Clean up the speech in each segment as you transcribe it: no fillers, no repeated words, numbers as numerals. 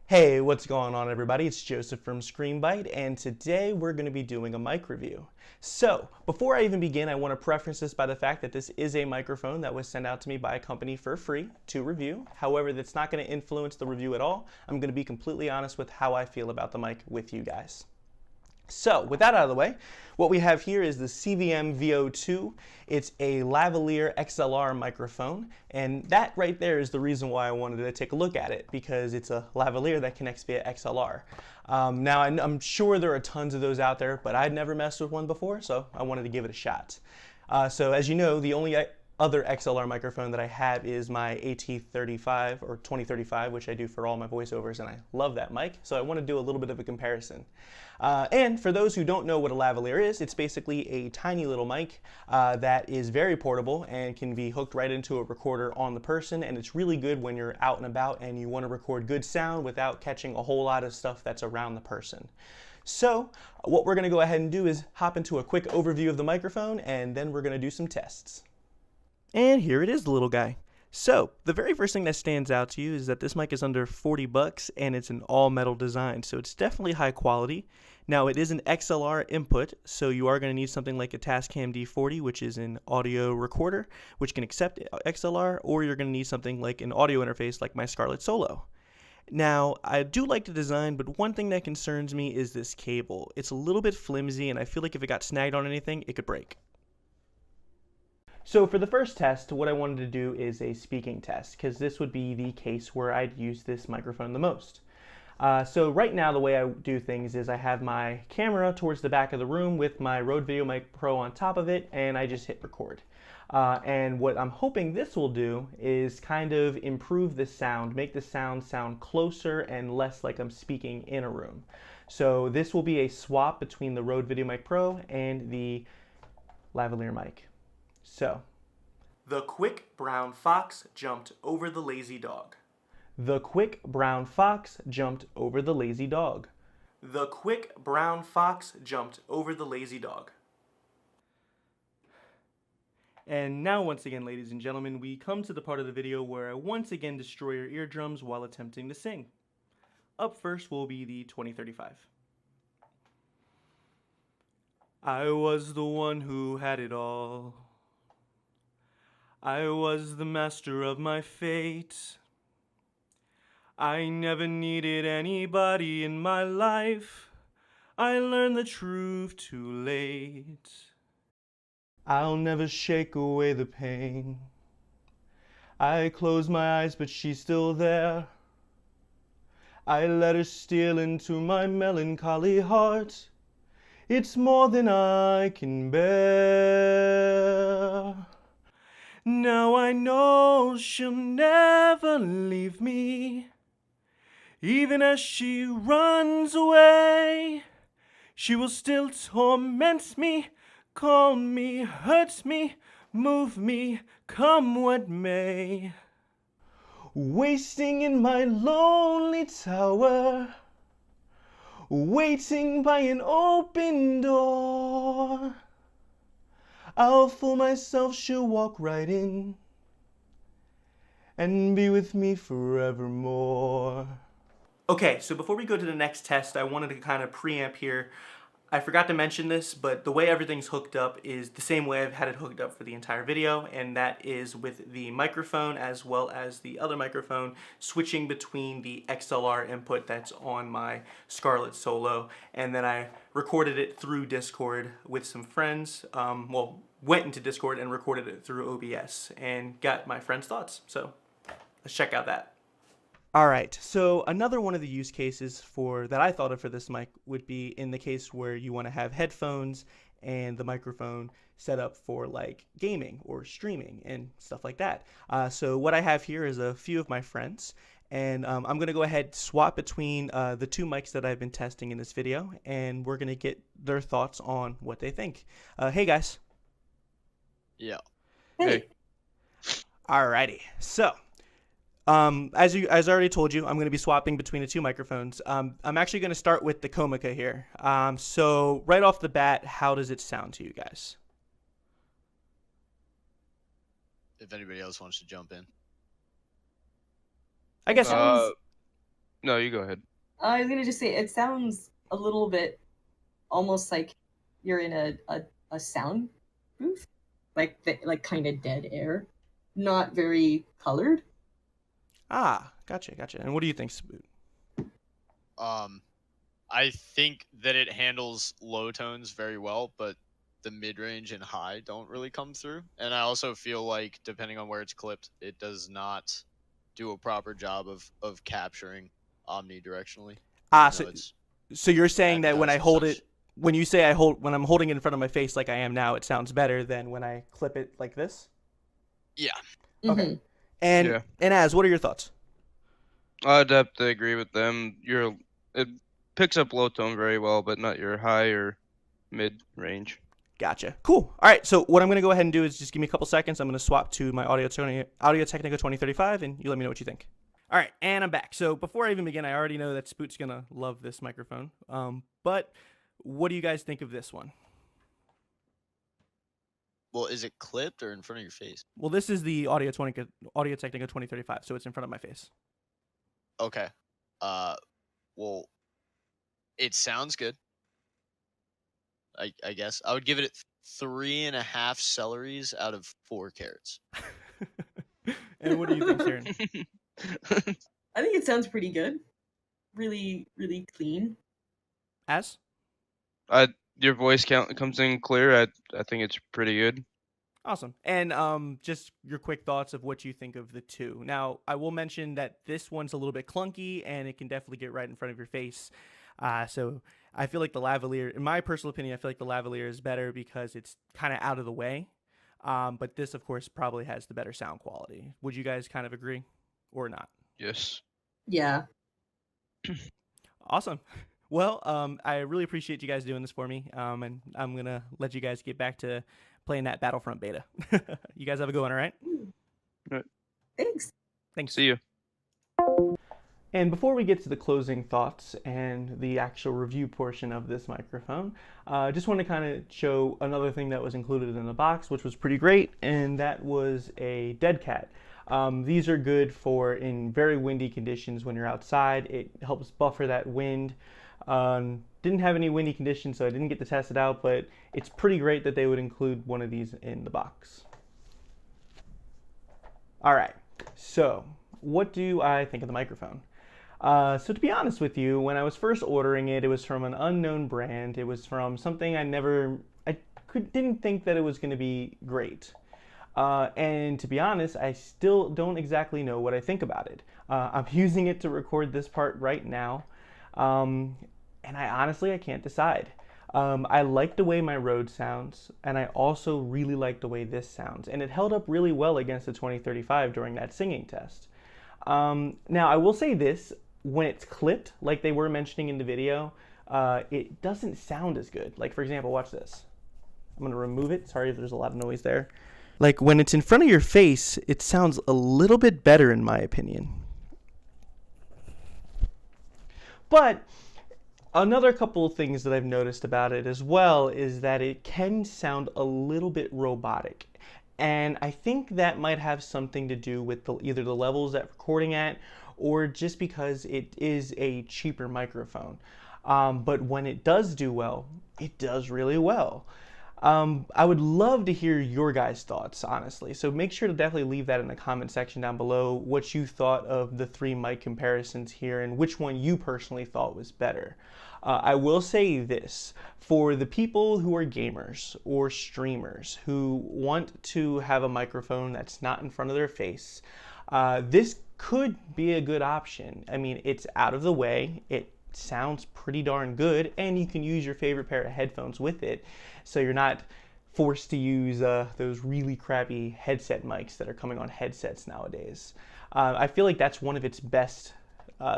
Hey, what's going on everybody? It's Joseph from ScreenBite, and today we're going to be doing a mic review. So, before I even begin, I want to preface this by the fact that this is a microphone that was sent out to me by a company for free to review. However, that's not going to influence the review at all. I'm going to be completely honest with how I feel about the mic with you guys. So, with that out of the way, what we have here is the CVM-V02. It's a lavalier XLR microphone, and that right there is the reason why I wanted to take a look at it, because it's a lavalier that connects via XLR. Now, I'm sure there are tons of those out there, but I'd never messed with one before, so I wanted to give it a shot. So, as you know, the only other XLR microphone that I have is my AT35 or 2035, which I do for all my voiceovers, and I love that mic, so I want to do a little bit of a comparison. And for those who don't know what a lavalier is, it's basically a tiny little mic that is very portable and can be hooked right into a recorder on the person, and it's really good when you're out and about and you want to record good sound without catching a whole lot of stuff that's around the person. So what we're going to go ahead and do is hop into a quick overview of the microphone, and then we're going to do some tests. And here it is, the little guy. So, the very first thing that stands out to you is that this mic is under 40 bucks and it's an all metal design, so it's definitely high quality. Now, it is an XLR input, so you are going to need something like a Tascam D40, which is an audio recorder, which can accept XLR, or you're going to need something like an audio interface like my Scarlett Solo. Now, I do like the design, but one thing that concerns me is this cable. It's a little bit flimsy, and I feel like if it got snagged on anything, it could break. So for the first test, what I wanted to do is a speaking test, because this would be the case where I'd use this microphone the most. So right now the way I do things is I have my camera towards the back of the room with my Rode Videomic Pro on top of it, and I just hit record. And what I'm hoping this will do is kind of improve the sound, make the sound closer and less like I'm speaking in a room. So this will be a swap between the Rode Videomic Pro and the lavalier mic. So, the quick brown fox jumped over the lazy dog. The quick brown fox jumped over the lazy dog. The quick brown fox jumped over the lazy dog. And now once again, ladies and gentlemen, we come to the part of the video where I once again destroy your eardrums while attempting to sing. Up first will be the 2035. I was the one who had it all. I was the master of my fate. I never needed anybody in my life. I learned the truth too late. I'll never shake away the pain. I close my eyes, but she's still there. I let her steal into my melancholy heart. It's more than I can bear. Now I know she'll never leave me. Even as she runs away, she will still torment me, call me, hurt me, move me, come what may. Wasting in my lonely tower, waiting by an open door. I'll fool myself, she'll walk right in and be with me forevermore. Okay, so before we go to the next test, I wanted to kind of preamp here. I forgot to mention this, but the way everything's hooked up is the same way I've had it hooked up for the entire video, and that is with the microphone as well as the other microphone switching between the XLR input that's on my Scarlett Solo, and then I recorded it through Discord with some friends, went into Discord and recorded it through OBS and got my friends' thoughts, so let's check out that. Alright, so another one of the use cases that I thought of for this mic would be in the case where you want to have headphones and the microphone set up for like gaming or streaming and stuff like that. So what I have here is a few of my friends, and I'm going to go ahead and swap between the two mics that I've been testing in this video, and we're going to get their thoughts on what they think. Hey guys. Yeah. Hey. Alrighty, so as I already told you, I'm going to be swapping between the two microphones. I'm actually going to start with the Comica here. So right off the bat, how does it sound to you guys? If anybody else wants to jump in. I guess No, you go ahead. I was gonna just say it sounds a little bit almost like you're in a sound booth, like kind of dead air, not very colored. Ah, gotcha. And what do you think, Spoot? I think that it handles low tones very well, but the mid-range and high don't really come through. And I also feel like, depending on where it's clipped, it does not do a proper job of capturing omnidirectionally. Ah, You know, so you're saying that when I advertised hold as it, when you say when I'm holding it in front of my face like I am now, it sounds better than when I clip it like this? Yeah. Okay. Mhm. And Yeah. Az, what are your thoughts? I'd have to agree with them. It picks up low tone very well, but not your high or mid range. Gotcha. Cool. All right. So what I'm going to go ahead and do is just give me a couple seconds. I'm going to swap to my Audio Technica 2035, and you let me know what you think. All right, and I'm back. So before I even begin, I already know that Spoot's going to love this microphone. But what do you guys think of this one? Well, is it clipped or in front of your face? Well, this is the Audio Technica 2035, so it's in front of my face. Okay. Well, it sounds good. I guess I would give it 3.5 celeries out of 4 carrots. And what do you think, Sharon? I think it sounds pretty good. Really, really clean. Az? Your voice comes in clear. I think it's pretty good. Awesome. And just your quick thoughts of what you think of the two. Now, I will mention that this one's a little bit clunky, and it can definitely get right in front of your face. So I feel like the lavalier, in my personal opinion, I feel like the lavalier is better because it's kind of out of the way. But this, of course, probably has the better sound quality. Would you guys kind of agree or not? Yes. Yeah. Awesome. Well, I really appreciate you guys doing this for me. And I'm going to let you guys get back to playing that Battlefront beta. You guys have a good one, all right? Right. Thanks. Thanks. See you. And before we get to the closing thoughts and the actual review portion of this microphone, I just want to kind of show another thing that was included in the box, which was pretty great, and that was a dead cat. These are good for in very windy conditions when you're outside. It helps buffer that wind. Didn't have any windy conditions, so I didn't get to test it out, but it's pretty great that they would include one of these in the box. All right, so what do I think of the microphone? So to be honest with you, when I was first ordering it, it was from an unknown brand. It was from something didn't think that it was going to be great. And to be honest, I still don't exactly know what I think about it. I'm using it to record this part right now, and I can't decide. I like the way my Rode sounds, and I also really like the way this sounds, and it held up really well against the 2035 during that singing test. Now, I will say this, when it's clipped, like they were mentioning in the video, it doesn't sound as good. Like, for example, watch this. I'm going to remove it. Sorry if there's a lot of noise there. Like, when it's in front of your face, it sounds a little bit better, in my opinion. But another couple of things that I've noticed about it as well is that it can sound a little bit robotic. And I think that might have something to do with either the levels that recording at, or just because it is a cheaper microphone. But when it does do well, it does really well. I would love to hear your guys' thoughts, honestly. So make sure to definitely leave that in the comment section down below, what you thought of the 3 mic comparisons here and which one you personally thought was better. I will say this, for the people who are gamers or streamers who want to have a microphone that's not in front of their face, this could be a good option. I mean, it's out of the way, it sounds pretty darn good, and you can use your favorite pair of headphones with it, so you're not forced to use those really crappy headset mics that are coming on headsets nowadays. I feel like that's one of its best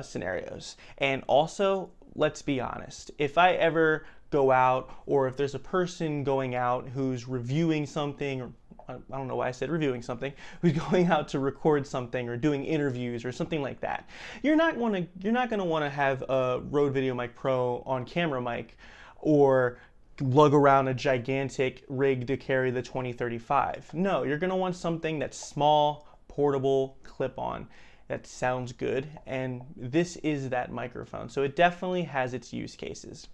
scenarios. And also, let's be honest, if I ever go out, or if there's a person going out who's reviewing something, or I don't know why I said reviewing something, who's going out to record something or doing interviews or something like that, you're not going to want to have a Rode Videomic Pro on camera mic or lug around a gigantic rig to carry the 2035. No, you're going to want something that's small, portable, clip-on. that sounds good, and this is that microphone. So it definitely has its use cases.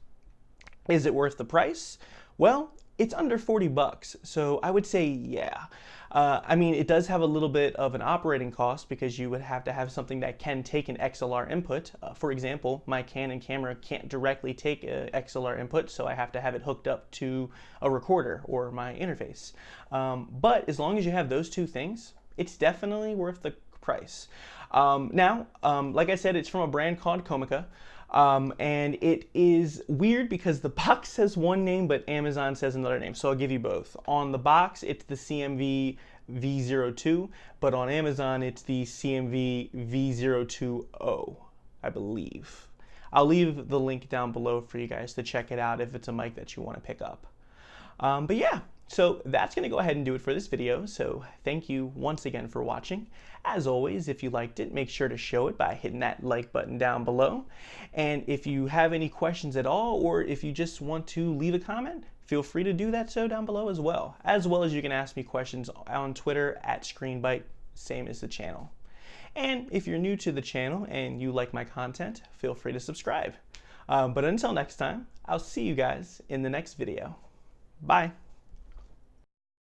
Is it worth the price? Well, it's under 40 bucks, so I would say yeah. I mean, it does have a little bit of an operating cost because you would have to have something that can take an XLR input. For example, my Canon camera can't directly take an XLR input, so I have to have it hooked up to a recorder or my interface. But as long as you have those two things, it's definitely worth the price. Now, like I said, it's from a brand called Comica. And it is weird because the box says one name, but Amazon says another name. So I'll give you both. On the box, it's the CVM-V02, but on Amazon, it's the CVM-V02O, I believe. I'll leave the link down below for you guys to check it out if it's a mic that you want to pick up. But yeah, so that's going to go ahead and do it for this video. So thank you once again for watching. As always, if you liked it, make sure to show it by hitting that like button down below. And if you have any questions at all, or if you just want to leave a comment, feel free to do that so down below as well. As well as you can ask me questions on Twitter @ScreenBite, same as the channel. And if you're new to the channel and you like my content, feel free to subscribe. But until next time, I'll see you guys in the next video. Bye.